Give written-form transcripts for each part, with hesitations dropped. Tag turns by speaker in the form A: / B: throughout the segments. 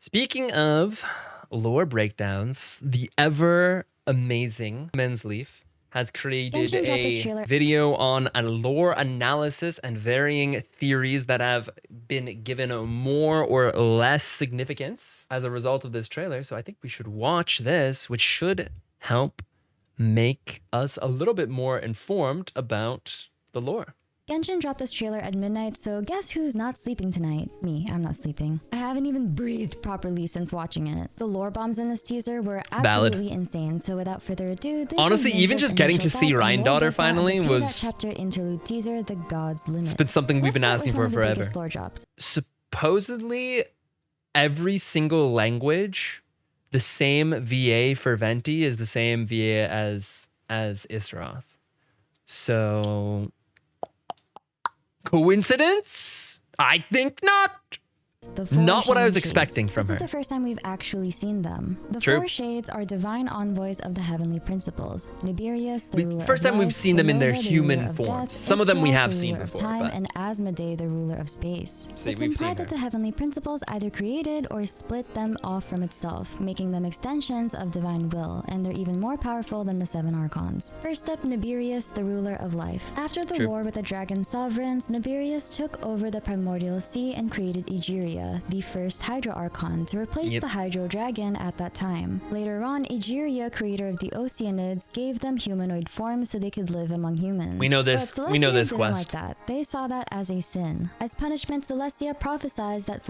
A: Speaking of lore breakdowns, the ever amazing Minslief has created
B: Genshin dropped this
A: a
B: trailer.
A: video on a lore analysis and varying theories that have been given more or less significance as a result of this trailer. So I think we should watch this, which should help make us a little bit more informed about the lore.
B: Genshin dropped this trailer at midnight, so guess who's not sleeping tonight? Me, I'm not sleeping. I haven't even breathed properly since watching it. The lore bombs in this teaser were absolutely insane, so without further ado, this
A: honestly,
B: is
A: even just getting to see Rhine-Daughter
B: breakdown
A: finally
B: of the
A: was
B: that chapter interlude teaser, The God's Limits.
A: It's been something we've been
B: Let's
A: asking
B: start
A: for
B: with one of the
A: forever.
B: biggest lore drops.
A: Supposedly, every single language, the same VA for Venti is the same VA as Isroth. So, coincidence? I think not. Not what I was expecting from her.
B: This is the first time we've actually seen them. The
A: True.
B: four shades are divine envoys of the heavenly principles. Nibirius, the ruler
A: First
B: of
A: time we've
B: life,
A: seen them in their
B: Minerva, the
A: human
B: ruler of
A: forms.
B: death,
A: Some of them we
B: Isra,
A: have
B: the
A: seen
B: ruler of
A: before,
B: time,
A: but
B: and Asmodee, the ruler of space.
A: See,
B: It's
A: we've
B: implied
A: seen
B: that
A: her.
B: the heavenly principles either created or split them off from itself, making them extensions of divine will, and they're even more powerful than the seven archons. First up, Nibirius, the ruler of life. After the
A: True.
B: war with the dragon sovereigns, Nibirius took over the primordial sea and created Egeria, the first Hydra Archon, to replace the Hydro Dragon at that time. Later on, Egeria, creator of the Oceanids, gave them humanoid forms so they could live among humans.
A: We know this.
B: But
A: We know
B: Celestia
A: this
B: didn't
A: quest.
B: like that. They saw that as a sin. As punishment, Celestia prophesies that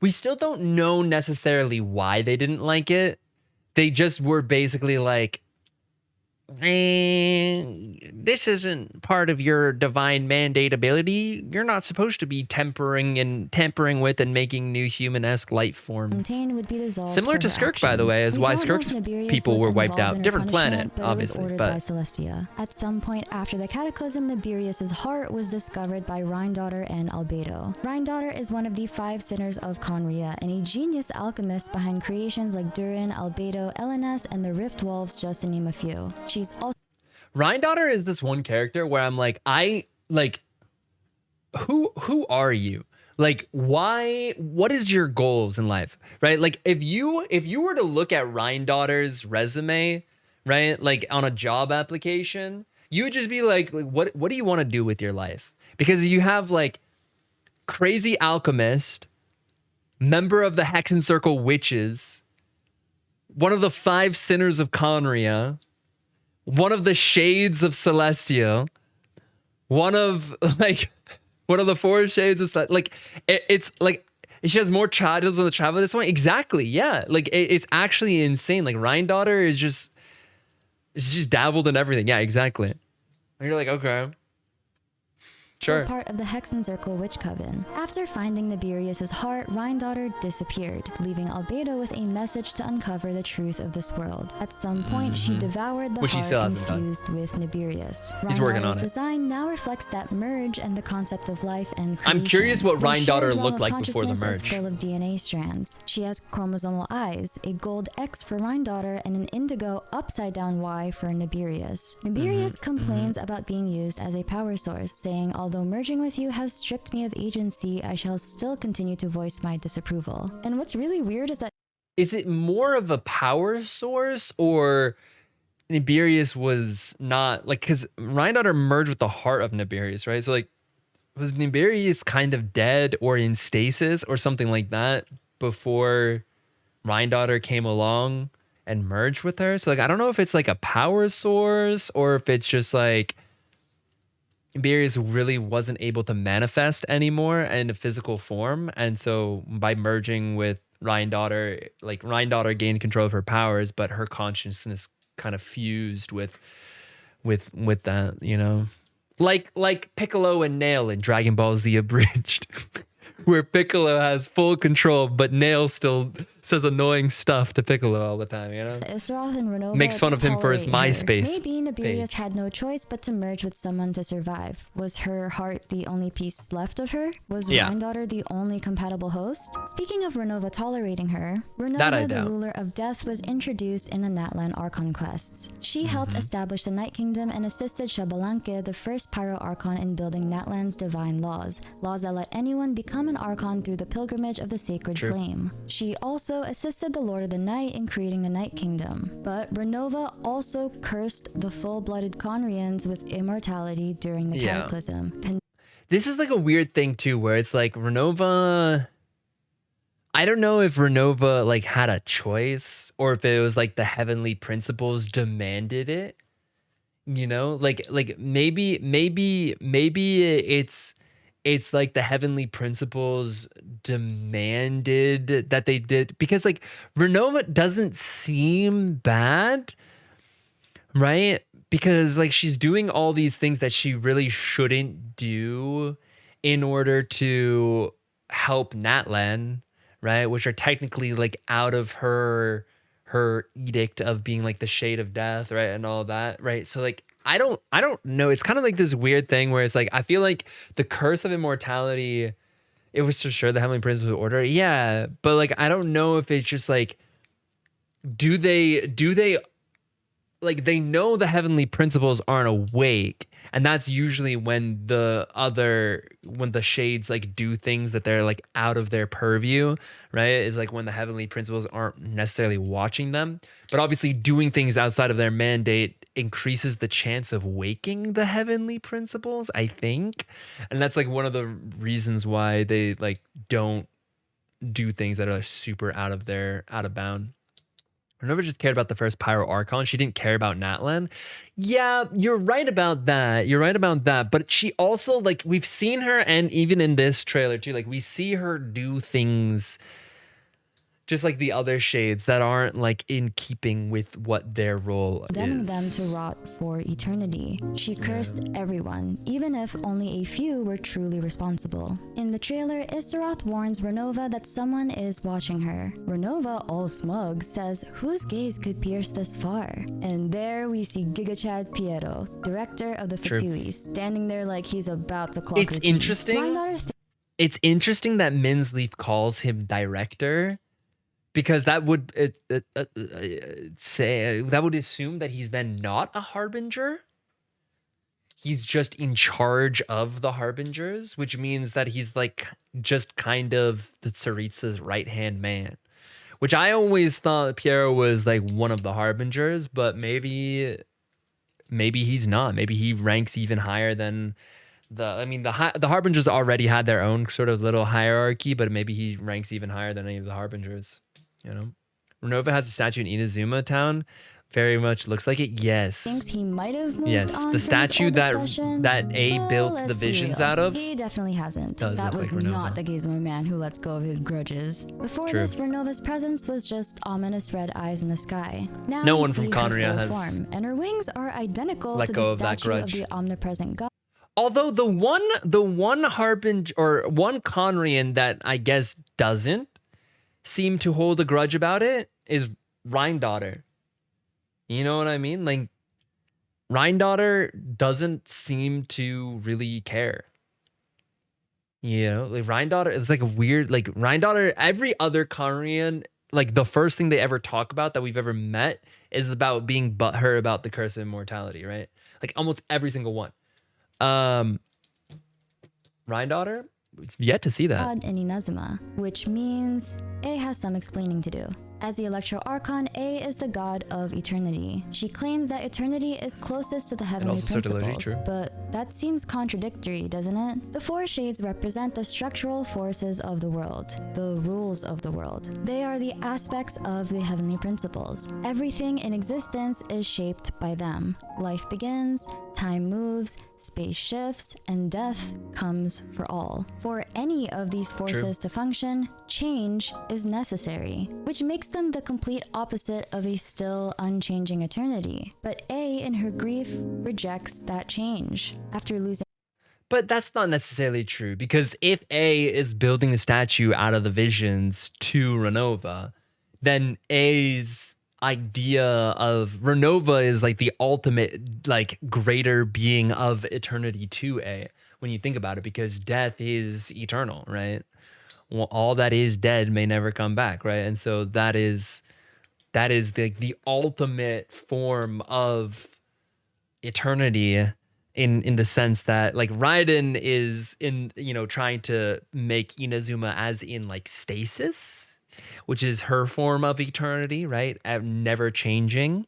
A: We still don't know necessarily why they didn't like it. They just were basically like, this isn't part of your divine mandate ability. You're not supposed to be tampering with and making new human-esque life forms.
B: Fontaine would be dissolved
A: Similar
B: for
A: to
B: her
A: Skirk, by the
B: actions.
A: way, is
B: We
A: why
B: don't know if
A: Skirk's
B: Nibirius
A: people
B: was
A: were wiped
B: involved
A: out.
B: in her
A: Different planet,
B: punishment, but
A: obviously,
B: it was ordered
A: but
B: by Celestia. At some point after the Cataclysm, Nibirius' heart was discovered by Rhine-Daughter and Albedo. Rhine-Daughter is one of the 5 sinners of Conria and a genius alchemist behind creations like Durin, Albedo, Elenas, and the Rift Wolves, just to name a few. She's also
A: Rhine-Daughter is this one character where I'm like, who are you? Like, why? What is your goals in life, right? Like, if you were to look at Rhine-Daughter's resume, right, like on a job application, you would just be like what do you want to do with your life? Because you have like crazy alchemist, member of the Hexen Circle witches, one of the 5 sinners of Conria, one of the shades of Celestia, one of the 4 shades of it's like she has more titles than the travel this one. Exactly, yeah. Like it's actually insane. Like Rhine-Daughter is just dabbled in everything. Yeah, exactly. And you're like, okay. Sure.
B: part of the Hexen Circle Witch Coven. After finding Nibirius' heart, Rhine-Daughter disappeared, leaving Albedo with a message to uncover the truth of this world. At some point, she devoured the
A: Which he still
B: heart
A: hasn't done.
B: infused with Nibirius.
A: He's working on
B: Rhine-Daughter's
A: it.
B: design now reflects that merge and the concept of life and creation.
A: I'm curious what
B: The
A: Rhine-Daughter
B: shared realm
A: looked
B: of
A: like before the
B: consciousness is
A: merge.
B: full of DNA strands. She has chromosomal eyes, a gold X for Rhine-Daughter, and an indigo upside-down Y for Nibirius. Nibirius complains about being used as a power source, saying, although merging with you has stripped me of agency, I shall still continue to voice my disapproval. And what's really weird is that
A: Is it more of a power source, or Nibirius was not like, because Rhine-Daughter merged with the heart of Nibirius, right? So like, was Nibirius kind of dead or in stasis or something like that before Rhine-Daughter came along and merged with her? So like, I don't know if it's like a power source or if it's just like Nibirius really wasn't able to manifest anymore in a physical form, and so by merging with Rhine-Daughter, like Rhine-Daughter gained control of her powers, but her consciousness kind of fused with that, you know, like Piccolo and Nail in Dragon Ball Z Abridged, where Piccolo has full control, but Nail still says annoying stuff to Piccolo all the time, you know?
B: Issaroth and Renova
A: Makes fun of him for his
B: tolerate her.
A: MySpace
B: Maybe Nibirius
A: page.
B: had no choice but to merge with someone to survive. Was her heart the only piece left of her? Was
A: Yeah.
B: Reindaughter the only compatible host? Speaking of Renova tolerating her,
A: That I
B: Renova, the
A: doubt.
B: ruler of death, was introduced in the Natlan Archon quests. She helped establish the Night Kingdom and assisted Xbalanque, the first Pyro Archon, in building Natlan's divine laws that let anyone become an Archon through the pilgrimage of the sacred flame. She also assisted the Lord of the Night in creating the Night Kingdom. But Renova also cursed the full-blooded Conrians with immortality during the Cataclysm.
A: This is like a weird thing too, where it's like Renova. I don't know if Renova like had a choice or if it was like the heavenly principles demanded it. You know, like maybe it's like the heavenly principles demanded that they did, because like Renova doesn't seem bad, right? Because like she's doing all these things that she really shouldn't do in order to help Natlan, right? Which are technically like out of her edict of being like the shade of death, right? And all that, right? So like I don't know. It's kind of like this weird thing where it's like I feel like the curse of immortality, it was for sure the heavenly principles of order. Yeah, but like I don't know if it's just like do they like they know the heavenly principles aren't awake, and that's usually when the shades like do things that they're like out of their purview, right? Is like when the heavenly principles aren't necessarily watching them, but obviously doing things outside of their mandate increases the chance of waking the heavenly principles, I think. And that's like one of the reasons why they like don't do things that are like super out of bound. Renova just cared about the first Pyro Archon. She didn't care about Natlan. Yeah, you're right about that. But she also, like, we've seen her, and even in this trailer too, like, we see her do things just like the other shades that aren't like in keeping with what their role
B: condemning them
A: is.
B: to rot for eternity. She cursed everyone, even if only a few were truly responsible. In the trailer, Issaroth warns Renova that someone is watching her. Renova, all smug, says, "Whose gaze could pierce this far?" And there we see Gigachad Piero, director of the Fatui, standing there like he's about to clock
A: It's
B: her teeth.
A: interesting. It's interesting that Minslief calls him director, because that would say that would assume that he's then not a harbinger. He's just in charge of the harbingers, which means that he's like just kind of the Tsaritsa's right-hand man. Which I always thought Piero was like one of the harbingers, but maybe he's not. Maybe he ranks even higher than the harbingers already had their own sort of little hierarchy, but maybe he ranks even higher than any of the harbingers. You know, Renova has a statue in Inazuma Town. Very much looks like it. Yes.
B: Thinks he might have moved on
A: the
B: from
A: statue
B: his old
A: that
B: obsessions,
A: A built the
B: let's be
A: visions
B: real.
A: out of.
B: He definitely hasn't.
A: Does
B: That
A: look
B: was
A: like Renova.
B: not the Gizmo man who lets go of his grudges. Before
A: True.
B: this, Renova's presence was just ominous red eyes in the sky. Now
A: No
B: we
A: one from
B: see her
A: Conria
B: full
A: has
B: form, and her wings are identical
A: let
B: to
A: go
B: the
A: of that
B: statue of
A: grudge.
B: the omnipresent god.
A: Although the one harbinger or one Conrian that I guess doesn't seem to hold a grudge about it is Reindaughter. You know what I mean? Like Reindaughter doesn't seem to really care. You know, like Reindaughter, it's like a weird, like Reindaughter, every other Conrian, like the first thing they ever talk about that we've ever met is about being butthurt about the curse of immortality, right? Like almost every single one. Reindaughter, yet to see that.
B: God in Inazuma, which means A has some explaining to do. As the Electro Archon, A is the god of eternity. She claims that eternity is closest to the heavenly
A: also certainly
B: principles,
A: true.
B: but that seems contradictory, doesn't it? The four shades represent the structural forces of the world, the rules of the world. They are the aspects of the heavenly principles. Everything in existence is shaped by them. Life begins, time moves, space shifts, and death comes for all. For any of these forces to function, change is necessary, which makes them the complete opposite of a still unchanging eternity. But A, in her grief, rejects that change. After losing
A: But that's not necessarily true, because if A is building the statue out of the visions to Renova, then A's idea of Renova is like the ultimate, like, greater being of eternity to A, when you think about it, because death is eternal, right? Well, all that is dead may never come back, right? And so that is the ultimate form of eternity, in the sense that, like, Raiden is in, trying to make Inazuma as in, like, stasis, which is her form of eternity, right? Never changing,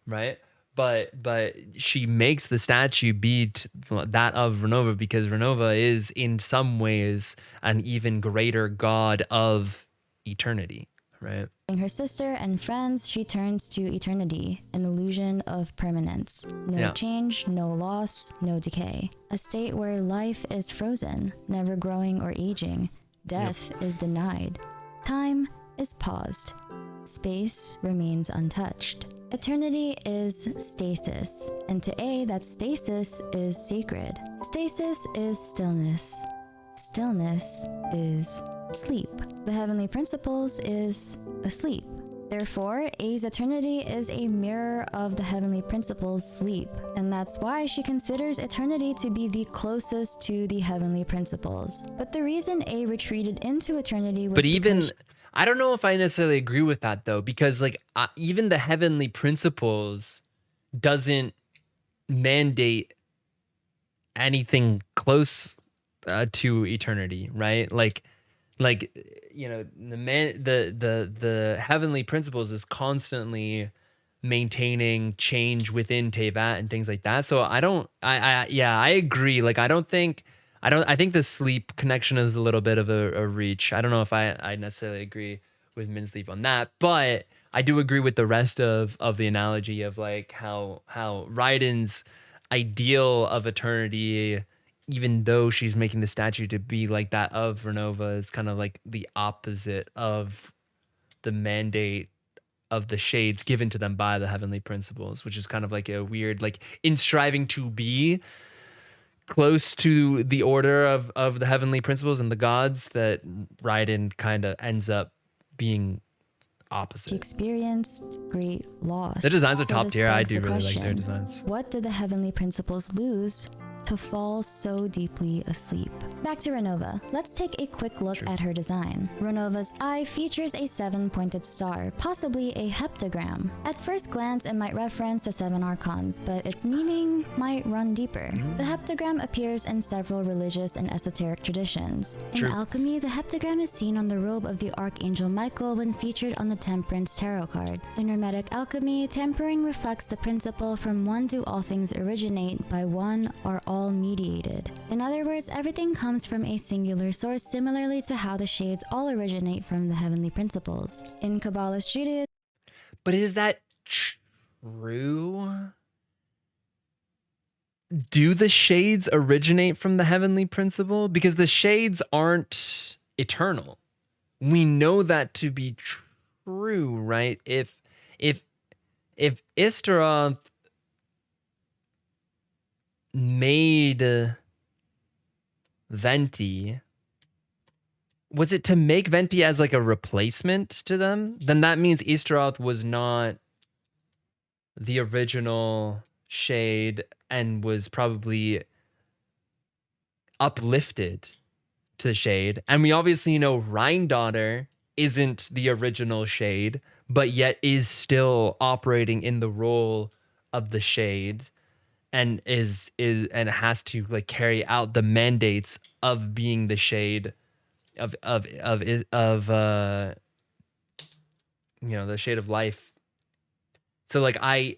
A: right? But she makes the statue be that of Renova, because Renova is in some ways an even greater god of eternity, right?
B: Her sister and friends, she turns to eternity, an illusion of permanence. No
A: Yeah.
B: change, no loss, no decay. A state where life is frozen, never growing or aging. Death is denied. Time is paused. Space remains untouched. Eternity is stasis, and to A, that stasis is sacred. Stasis is stillness. Stillness is sleep. The heavenly principles is asleep. Therefore, A's eternity is a mirror of the heavenly principles' sleep, and that's why she considers eternity to be the closest to the heavenly principles. But the reason A retreated into eternity was
A: But even
B: because
A: I don't know if I necessarily agree with that, though, because, like, even the heavenly principles doesn't mandate anything close to eternity, right? Like, the heavenly principles is constantly maintaining change within Tevat and things like that. So I agree. Like, I think the sleep connection is a little bit of a reach. I don't know if I necessarily agree with Minsleef on that, but I do agree with the rest of the analogy of, like, how Raiden's ideal of eternity, even though she's making the statue to be like that of Renova, is kind of like the opposite of the mandate of the shades given to them by the heavenly principles, which is kind of like a weird, like, in striving to be close to the order of the heavenly principles and the gods, that Raiden kind of ends up being
B: she
A: opposite.
B: experienced great loss.
A: The designs are
B: So
A: top
B: this
A: tier. I
B: begs
A: do
B: the
A: really like their
B: question,
A: designs.
B: what did the heavenly principles lose to fall so deeply asleep? Back to Renova. Let's take a quick look at her design. Renova's eye features a 7-pointed star, possibly a heptagram. At first glance, it might reference the 7 archons, but its meaning might run deeper. The heptagram appears in several religious and esoteric traditions. In
A: True.
B: alchemy, the heptagram is seen on the robe of the Archangel Michael when featured on the Temperance Tarot card. In Hermetic alchemy, tempering reflects the principle from one do all things originate, by one are all mediated. In other words, everything comes from a singular source, similarly to how the shades all originate from the heavenly principles. In Kabbalist Judaism,
A: But is that true? Do the shades originate from the heavenly principle? Because the shades aren't eternal. We know that to be true, right? If Istaroth made Venti, was it to make Venti as, like, a replacement to them? Then that means Istaroth was not the original shade and was probably uplifted to the shade. And we obviously know Rhine-Daughter isn't the original shade, but yet is still operating in the role of the shade, and is and has to, like, carry out the mandates of being the shade of the shade of life. So, like, I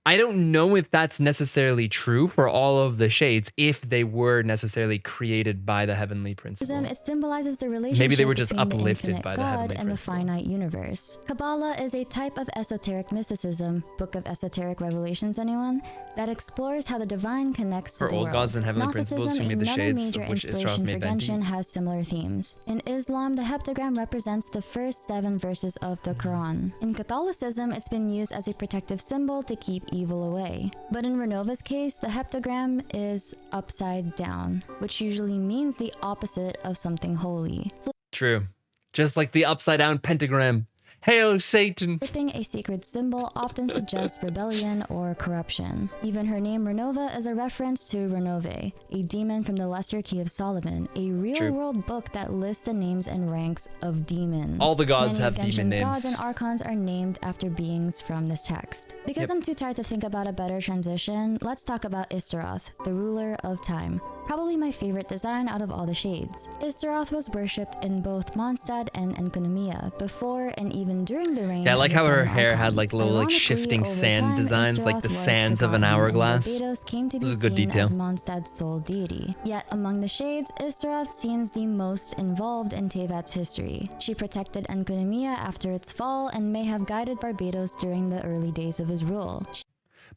A: don't know if that's necessarily true for all of the shades, if they were necessarily created by the heavenly principle.
B: it symbolizes the relationship
A: Maybe they were just
B: between the
A: uplifted
B: infinite
A: by the
B: God
A: heavenly
B: and the
A: principle.
B: finite universe. Kabbalah is a type of esoteric mysticism, Book of Esoteric Revelations, anyone? That explores how the divine connects to
A: For
B: the
A: old
B: world.
A: gods and heavenly principles who
B: Gnosticism,
A: made the
B: another
A: shades,
B: major
A: of which Istroth
B: inspiration for
A: made Venti.
B: Genshin, has similar themes. In Islam, the heptagram represents the first 7 verses of the Quran. In Catholicism, it's been used as a protective symbol to keep evil away. But in Renova's case, the heptagram is upside down, which usually means the opposite of something holy.
A: True. Just like the upside down pentagram. Hail Satan.
B: Worshipping a sacred symbol often suggests rebellion or corruption. Even her name Renova is a reference to Renove, a demon from the Lesser Key of Solomon, a real-world book that lists the names and ranks of demons.
A: All the gods
B: Many
A: have
B: of
A: demon
B: Genshin's
A: names.
B: gods and archons are named after beings from this text. Because I'm too tired to think about a better transition, let's talk about Istaroth, the ruler of time. Probably my favorite design out of all the shades. Istaroth was worshipped in both Mondstadt and Enkonomiya before and even during the reign
A: Yeah, I like
B: of the
A: how her
B: Seven
A: hair had
B: Archons.
A: like little like
B: Ironically,
A: shifting
B: over
A: sand
B: time,
A: designs, like
B: Istaroth
A: the
B: was
A: sands of an
B: forgotten,
A: hourglass.
B: And Barbatos came to be
A: This is a good
B: seen
A: detail.
B: as Mondstadt's sole deity. Yet among the shades, Istaroth seems the most involved in Tevat's history. She protected Enkonomiya after its fall and may have guided Barbatos during the early days of his rule.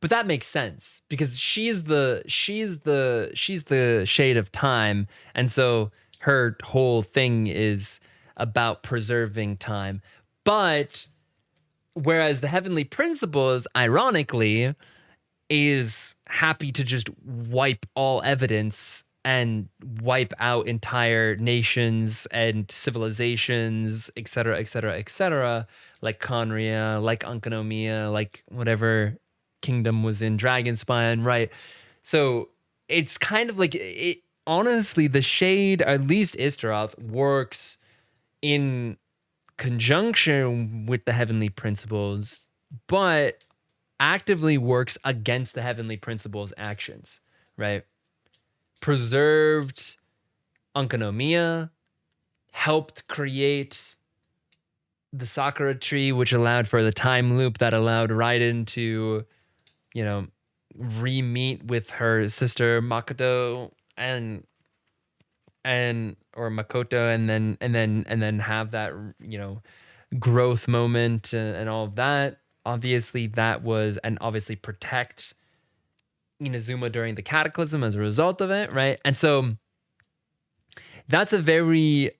A: But that makes sense because she's the shade of time, and so her whole thing is about preserving time. But whereas the heavenly principles, ironically, is happy to just wipe all evidence and wipe out entire nations and civilizations, etc., etc., etc., like Conria, like Unconomia, like whatever kingdom was in Dragonspine, right? So it's kind of like it. Honestly, the shade, or at least Istaroth, works in conjunction with the heavenly principles, but actively works against the heavenly principles' actions, right? Preserved Unconomia, helped create the Sakura tree, which allowed for the time loop that allowed Raiden to, you know, re-meet with her sister Makoto and or Makoto, and then have that, you know, growth moment and all of that. Obviously, that was, and obviously protect Inazuma during the Cataclysm as a result of it, right? And so that's a very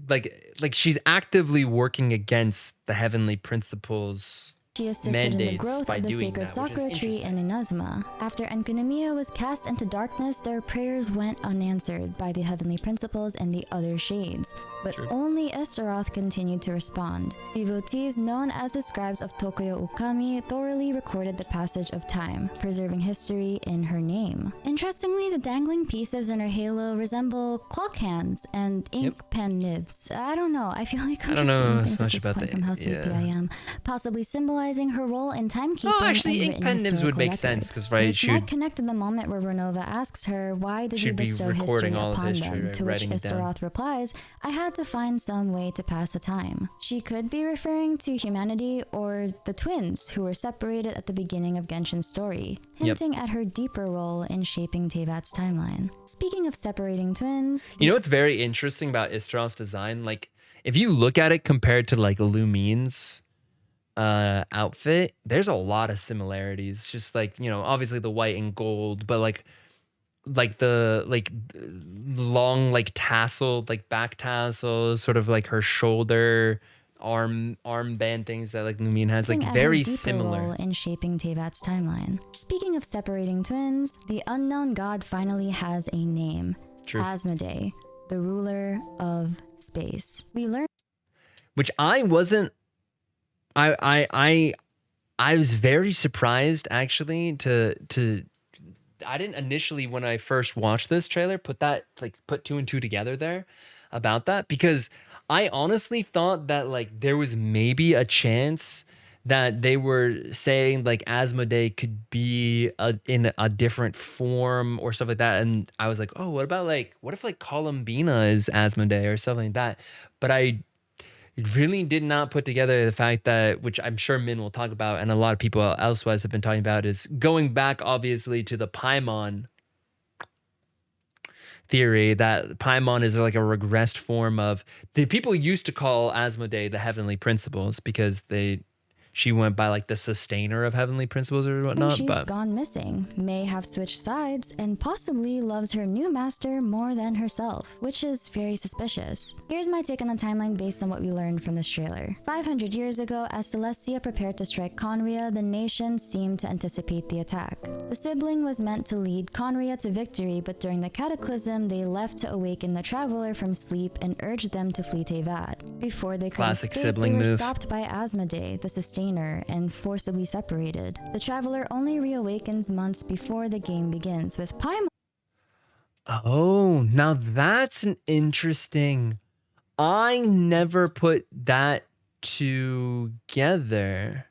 A: like she's actively working against the heavenly principles.
B: She assisted in the
A: mandates
B: growth
A: by
B: of the
A: doing
B: sacred
A: that, which is
B: Sakura tree in Inazuma. After Enkonomiya was cast into darkness, their prayers went unanswered by the heavenly principles and the other shades, but only Istaroth continued to respond. Devotees known as the scribes of Tokuyo Ukami thoroughly recorded the passage of time, preserving history in her name. Interestingly, the dangling pieces in her halo resemble clock hands and ink pen nibs. I don't know, I feel like I'm just doing things at this point from how sleepy I am, possibly symbolizing her role in timekeeping.
A: Oh, actually,
B: and
A: ink pen nibs would make sense because, right,
B: this
A: she
B: might
A: would
B: connect to the moment where Renova asks her, why did you
A: should be
B: bestow
A: recording
B: history
A: all of
B: upon
A: history,
B: them?
A: right,
B: To which
A: writing it down.
B: Istaroth replies, I had to find some way to pass the time. She could be referring to humanity or the twins who were separated at the beginning of Genshin's story, hinting at her deeper role in shaping Tevat's timeline. Speaking of separating twins,
A: You know what's very interesting about Istaroth's design? Like, if you look at it compared to like Lumine's outfit, there's a lot of similarities. Just like, you know, obviously the white and gold, but like the long like tasseled like back tassels, sort of like her shoulder armband things that like Lumine has, like
B: hinting at her
A: very
B: deeper role
A: similar.
B: in shaping Tevat's timeline. Speaking of separating twins, the unknown god finally has a name.
A: True.
B: Asmodee, the ruler of space. We learn
A: Which I wasn't. I was very surprised actually to I didn't initially, when I first watched this trailer, put two and two together there about that, because I honestly thought that like there was maybe a chance that they were saying like Asmodee could be in a different form or stuff like that, and I was like, oh, what if like Columbina is Asmodee or something like that, but I really did not put together the fact that, which I'm sure Min will talk about, and a lot of people elsewise have been talking about, is going back obviously to the Paimon theory, that Paimon is like a regressed form of the people used to call Asmodee the heavenly principles because they she went by like the sustainer of heavenly principles or whatnot.
B: She's
A: But
B: gone missing, may have switched sides, and possibly loves her new master more than herself, which is very suspicious. Here's my take on the timeline based on what we learned from this trailer. 500 years ago, as Celestia prepared to strike Conria, the nation seemed to anticipate the attack. The sibling was meant to lead Conria to victory, but during the cataclysm, they left to awaken the traveler from sleep and urged them to flee Tevat. Before they could
A: Classic
B: escape,
A: sibling
B: they were
A: move.
B: stopped by Asmodee, the sustainer, and forcibly separated. The traveler only reawakens months before the game begins, with Paimon.
A: oh, now that's an interesting. I never put that together.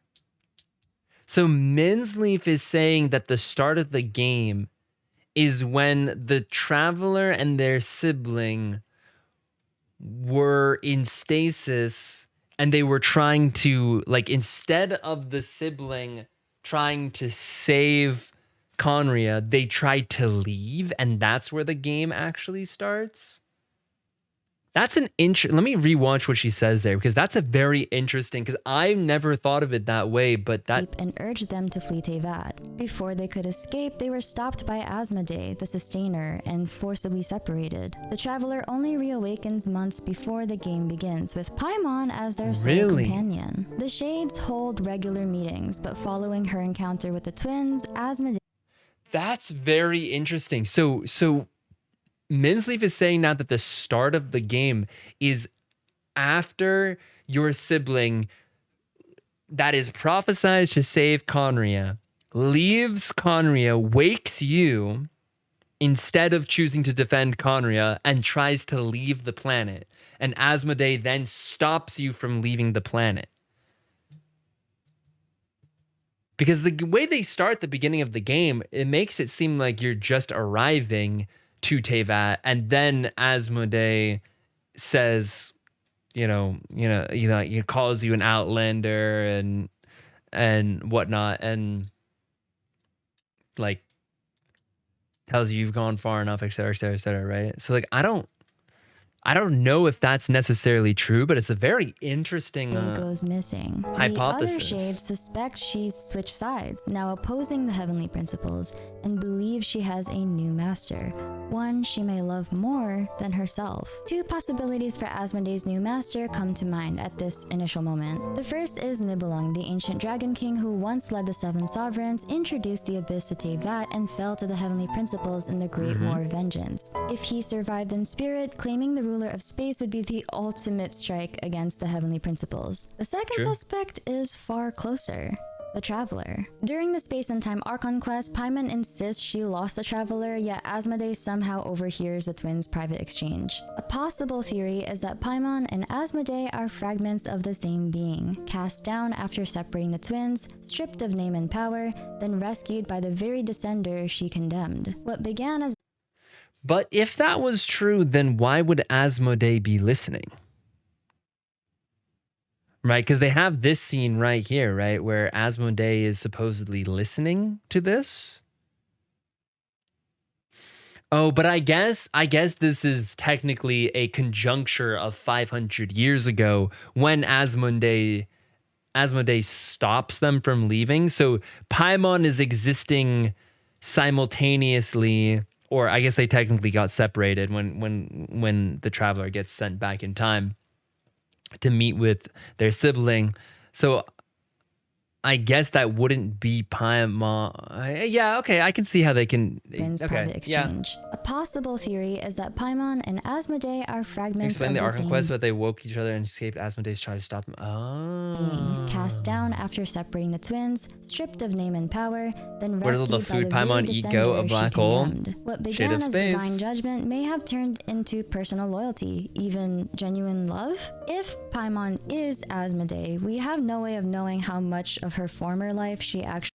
A: So Minsleef is saying that the start of the game is when the traveler and their sibling were in stasis and they were trying to, like, instead of the sibling trying to save Conria, they tried to leave, and that's where the game actually starts. That's an let me rewatch what she says there, because that's a very interesting, because I've never thought of it that way, but that
B: And urged them to flee Tevat. Before they could escape, they were stopped by Asmodee, the sustainer, and forcibly separated. The traveler only reawakens months before the game begins, with Paimon as their sole companion. The Shades hold regular meetings, but following her encounter with the twins, Asmodee.
A: That's very interesting. So Minsleef is saying now that the start of the game is after your sibling that is prophesied to save Conria leaves Conria, wakes you instead of choosing to defend Conria, and tries to leave the planet. And Asmodee then stops you from leaving the planet. Because the way they start the beginning of the game, it makes it seem like you're just arriving to Tevat, and then Asmodee says, he calls you an outlander and whatnot, and like tells you you've gone far enough, etc., etc., etc., right? So like I don't know if that's necessarily true, but it's a very interesting
B: goes missing.
A: hypothesis.
B: The other Shades suspect she's switched sides, now opposing the heavenly principles, and believe she has a new master, one she may love more than herself. Two possibilities for Asmodee's new master come to mind at this initial moment. The first is Nibelung, the ancient dragon king who once led the Seven Sovereigns, introduced the Abyss to Tevat, and fell to the heavenly principles in the Great War of Vengeance. If he survived in spirit, claiming the ruler of space would be the ultimate strike against the heavenly principles. The second suspect is far closer. The Traveler. During the Space and Time Archon quest, Paimon insists she lost the Traveler, yet Asmodee somehow overhears the twins' private exchange. A possible theory is that Paimon and Asmodee are fragments of the same being, cast down after separating the twins, stripped of name and power, then rescued by the very descender she condemned. What began as
A: But if that was true, then why would Asmodee be listening? Right? Because they have this scene right here, right? Where Asmodee is supposedly listening to this. Oh, but I guess this is technically a conjuncture of 500 years ago when Asmodee stops them from leaving. So Paimon is existing simultaneously, or I guess they technically got separated when the Traveler gets sent back in time to meet with their sibling. So I guess that wouldn't be Paimon. Yeah, okay, I can see how they can.
B: private exchange. A possible theory is that Paimon and Asmodee are fragments
A: Explain
B: of
A: the
B: the
A: Archon
B: same
A: quest, but they woke each other and escaped. Asmodee's trying to stop them. Oh.
B: cast down after separating the twins, stripped of name and power, then
A: Where
B: rescued
A: did the
B: by
A: food
B: the
A: Paimon
B: very
A: eat go? A
B: descender
A: black
B: she
A: hole?
B: condemned. What
A: Shade
B: began
A: of
B: as
A: space.
B: divine judgment may have turned into personal loyalty, even genuine love. If Paimon is Asmodee, we have no way of knowing how much of her former life she actually.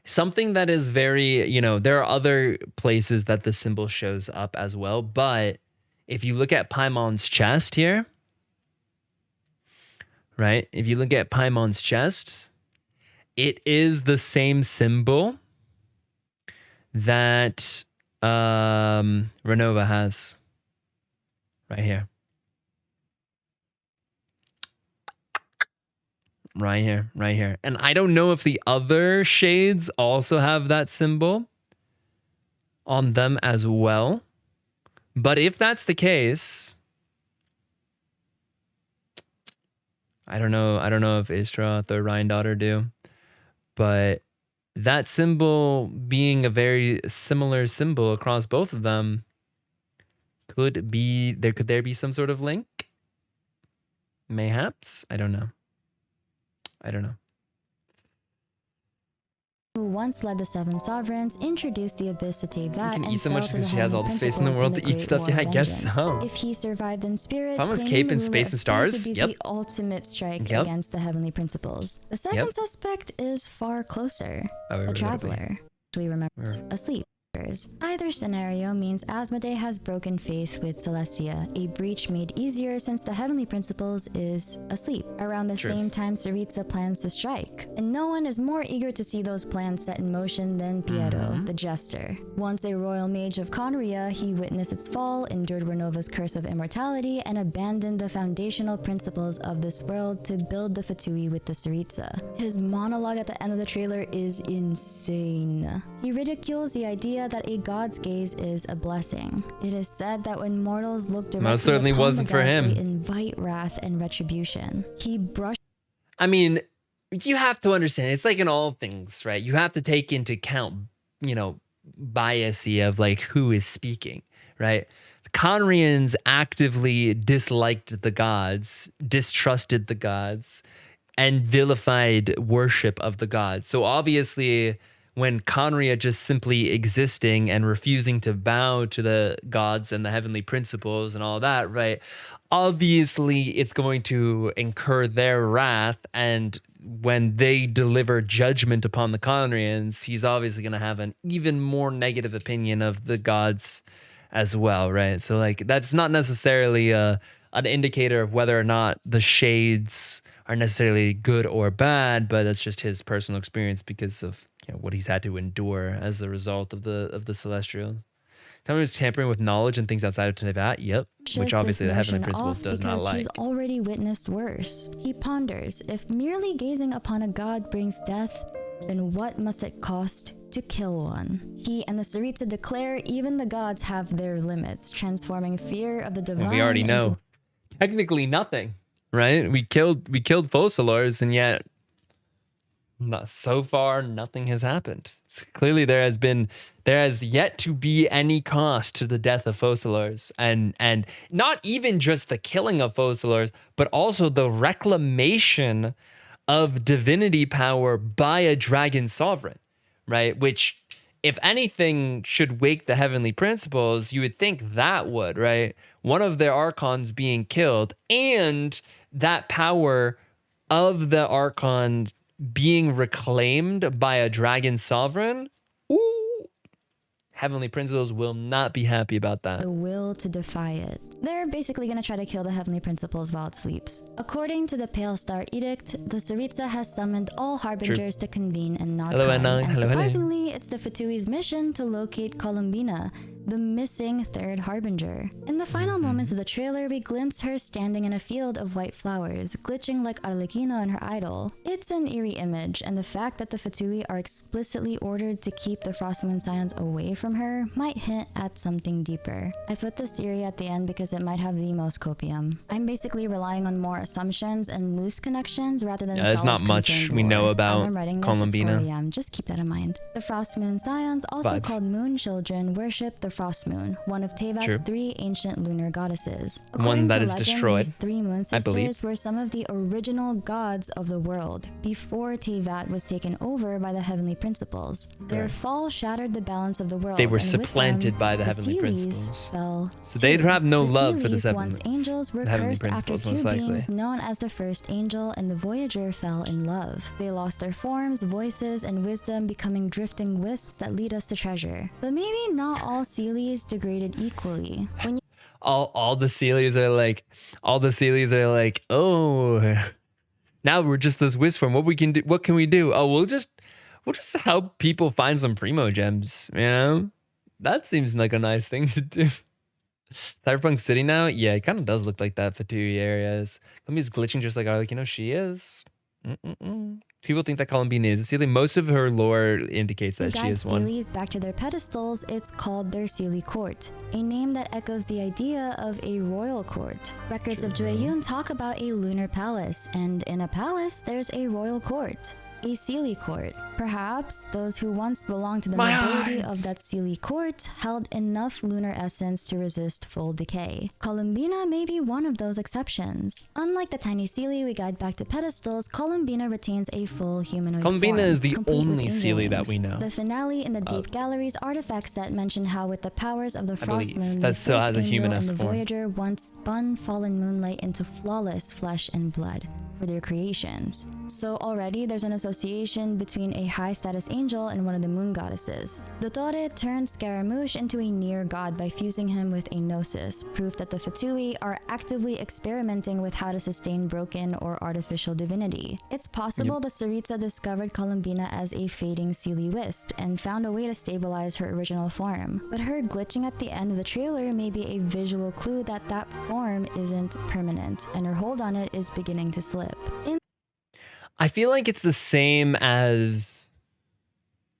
A: Something that is very, there are other places that the symbol shows up as well, but if you look at Paimon's chest here, right? If you look at Paimon's chest, it is the same symbol that Renova has right here. Right here, right here. And I don't know if the other shades also have that symbol on them as well. But if that's the case, I don't know. I don't know if Istra, the Rhine daughter, do. But that symbol being a very similar symbol across both of them could there be some sort of link? Mayhaps? I don't know. I don't know.
B: Who once led the Seven Sovereigns, introduced the Abyss to Teyvat,
A: can
B: and
A: eat so
B: fell
A: much
B: to
A: because
B: the
A: she has all the
B: heavenly
A: space in the
B: principles
A: world
B: the
A: to eat
B: Great
A: stuff.
B: War
A: Yeah, I
B: of
A: guess
B: Vengeance.
A: so.
B: If he survived in spirit,
A: Thomas
B: claiming
A: Cape
B: the
A: in
B: ruler
A: Space
B: of
A: and
B: space
A: Stars?
B: would be
A: Yep.
B: the ultimate strike
A: Yep.
B: against the heavenly principles. The second suspect is far closer. The Traveler actually remembers asleep. Either scenario means Asmodee has broken faith with Celestia, a breach made easier since the heavenly principles is asleep. Around the same time, Saritsa plans to strike, and no one is more eager to see those plans set in motion than Piero, the Jester. Once a royal mage of Conria, he witnessed its fall, endured Renova's curse of immortality, and abandoned the foundational principles of this world to build the Fatui with the Saritsa. His monologue at the end of the trailer is insane. He ridicules the idea that a god's gaze is a blessing. It is said that when mortals look directly
A: Most certainly
B: upon
A: wasn't
B: the
A: for
B: gods,
A: him.
B: they invite wrath and retribution. He brushed.
A: I mean, you have to understand, it's like in all things, right? You have to take into account, biasy of like who is speaking, right? The Conrians actively disliked the gods, distrusted the gods, and vilified worship of the gods. So obviously, when Conria just simply existing and refusing to bow to the gods and the heavenly principles and all that, right? Obviously, it's going to incur their wrath. And when they deliver judgment upon the Conrians, he's obviously going to have an even more negative opinion of the gods as well, right? So, like, that's not necessarily an indicator of whether or not the shades are necessarily good or bad, but that's just his personal experience because of what he's had to endure as a result of the Celestials. Tell me he's tampering with knowledge and things outside of Teyvat. Yep. Which obviously the heavenly principles does not like.
B: He's already witnessed worse. He ponders, if merely gazing upon a god brings death, then what must it cost to kill one? He and the Saritsa declare even the gods have their limits, transforming fear of the divine.
A: We already know. Technically nothing, right? We killed Focalors, and yet so far nothing has happened. Clearly there has yet to be any cost to the death of Focalors, and not even just the killing of Focalors, but also the reclamation of divinity power by a dragon sovereign, right? Which, if anything should wake the heavenly principles, you would think that would, right? One of their archons being killed, and that power of the archon being reclaimed by a dragon sovereign. Ooh, heavenly principles will not be happy about that.
B: The will to defy it. They're basically going to try to kill the heavenly principles while it sleeps. According to the Pale Star Edict, the Saritsa has summoned all harbingers to convene in Nagkai, and surprisingly, it's the Fatui's mission to locate Columbina, the missing third harbinger. In the final moments of the trailer, we glimpse her standing in a field of white flowers, glitching like Arlecchino and her idol. It's an eerie image, and the fact that the Fatui are explicitly ordered to keep the Frostmoon Scions away from her might hint at something deeper. I put this theory at the end because it might have the most copium. I'm basically relying on more assumptions and loose connections rather than
A: there's not much we know about Columbina.
B: 4 a.m. Just keep that in mind. The Frostmoon Scions, also called Moon Children, worship the Frostmoon, one of Teyvat's 3 ancient lunar goddesses. According to legend,
A: destroyed,
B: these 3 moon sisters were some of the original gods of the world before Teyvat was taken over by the heavenly principles. Their fall shattered the balance of the world.
A: They were
B: and
A: supplanted by the heavenly principles. So they'd have no love for the seven
B: once angels were cursed after 2 beings known as the first angel and the Voyager fell in love. They lost their forms, voices, and wisdom, becoming drifting wisps that lead us to treasure. But maybe not all Seelies degraded equally. When
A: all the Seelies are like, oh, now we're just this wisp form. What can we do? Oh, we'll just help people find some primo gems, That seems like a nice thing to do. Cyberpunk City now? Yeah, it kind of does look like that Fatui area is. Let me just glitching just like Arlecchino. She is. Mm-mm-mm. People think that Columbina is a Seelie. Most of her lore indicates
B: To
A: that she
B: guide
A: is one.
B: Seelies back to their pedestals, it's called their Seelie Court, a name that echoes the idea of a royal court. Records of Jueyun talk about a lunar palace, and in a palace, there's a royal court. A Seelie court. Perhaps those who once belonged to the
A: My
B: nobility of
A: eyes!
B: that Seelie court held enough lunar essence to resist full decay. Columbina may be one of those exceptions. Unlike the tiny Seelie we guide back to pedestals, Columbina retains a full humanoid
A: Columbina
B: form,
A: is the
B: complete with
A: only
B: angel
A: Seelie that
B: wings.
A: we know.
B: The finale in the Deep Galleries artifact set mention how with the powers of the Frost
A: believe
B: Moon,
A: that
B: the
A: still
B: first
A: has a
B: angel and
A: humanist
B: the
A: form.
B: Voyager once spun fallen moonlight into flawless flesh and blood for their creations. So already there's an association between a high-status angel and one of the moon goddesses. Dottore turned Scaramouche into a near god by fusing him with a gnosis, proof that the Fatui are actively experimenting with how to sustain broken or artificial divinity. It's possible that Sarita discovered Columbina as a fading Seelie wisp and found a way to stabilize her original form, but her glitching at the end of the trailer may be a visual clue that that form isn't permanent, and her hold on it is beginning to slip.
A: I feel like it's the same as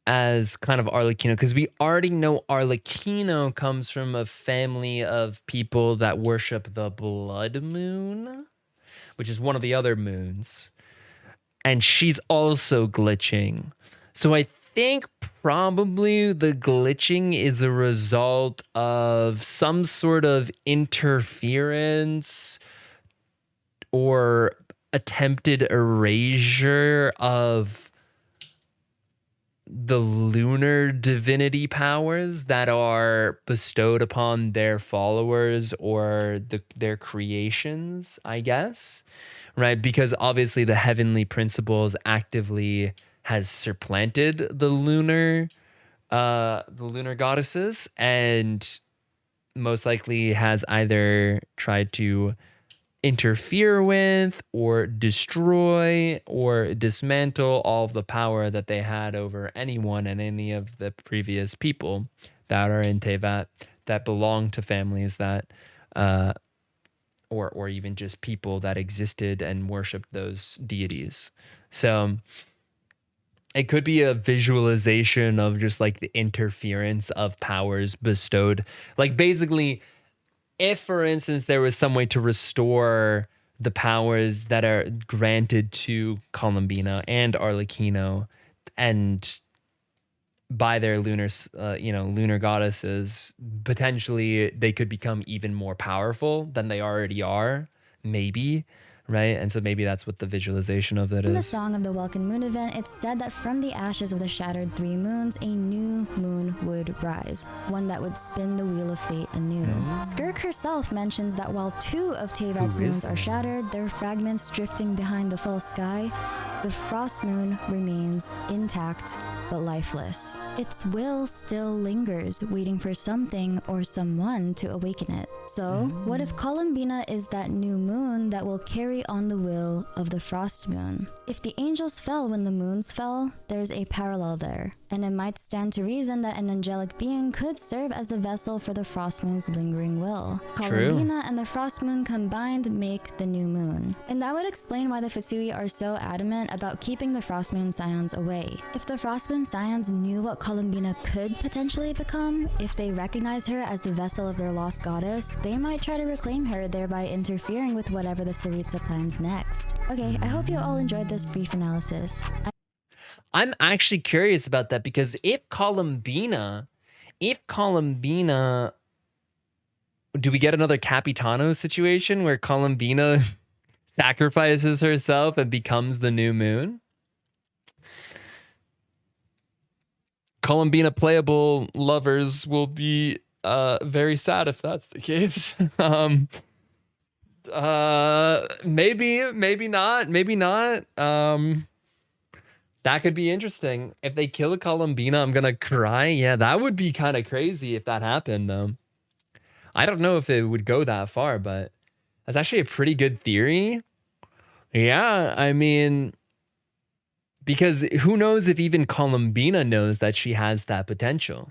A: kind of Arlecchino, because we already know Arlecchino comes from a family of people that worship the blood moon, which is one of the other moons, and she's also glitching. So I think probably the glitching is a result of some sort of interference or attempted erasure of the lunar divinity powers that are bestowed upon their followers or their creations, I guess, right? Because obviously the heavenly principles actively has supplanted the lunar goddesses, and most likely has either tried to interfere with or destroy or dismantle all of the power that they had over anyone and any of the previous people that are in Tevat that belong to families that or even just people that existed and worshiped those deities. So it could be a visualization of just like the interference of powers bestowed. Like basically, if, for instance, there was some way to restore the powers that are granted to Columbina and Arlecchino, and by their lunar goddesses, potentially they could become even more powerful than they already are, maybe, right? And so maybe that's what the visualization of it
B: In the
A: is.
B: Song of the Welkin Moon event, it's said that from the ashes of the shattered 3 moons, a new moon would rise, one that would spin the wheel of fate anew. Skirk herself mentions that while 2 of Tevat's
A: Who is
B: moons are shattered, their fragments drifting behind the full sky, the frost moon remains intact but lifeless. Its will still lingers, waiting for something or someone to awaken it. So, what if Columbina is that new moon that will carry on the will of the frost moon? If the angels fell when the moons fell, there's a parallel there, and it might stand to reason that an angelic being could serve as the vessel for the frost moon's lingering will.
A: True.
B: Columbina and the frost moon combined make the new moon. And that would explain why the Fatui are so adamant about keeping the frost moon scions away. If the frost moon scions knew what Columbina could potentially become, if they recognize her as the vessel of their lost goddess, they might try to reclaim her, thereby interfering with whatever the Sarita plans next. Okay, I hope you all enjoyed this brief analysis.
A: I'm actually curious about that, because if Columbina, do we get another Capitano situation where Columbina sacrifices herself and becomes the new moon? Columbina playable lovers will be very sad if that's the case. Maybe not. That could be interesting. If they kill Columbina, I'm gonna cry. Yeah, that would be kind of crazy if that happened, though. I don't know if it would go that far, but that's actually a pretty good theory. Yeah, I mean, because who knows if even Columbina knows that she has that potential.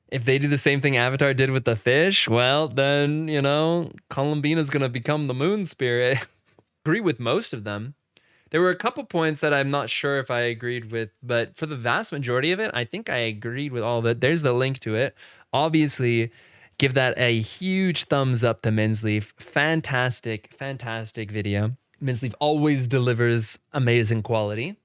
A: If they do the same thing Avatar did with the fish, well, then, Columbina's gonna become the moon spirit. agree with most of them. There were a couple points that I'm not sure if I agreed with, but for the vast majority of it, I think I agreed with all of it. There's the link to it. Obviously, give that a huge thumbs up to Minsleef. Fantastic, fantastic video. Minsleef always delivers amazing quality.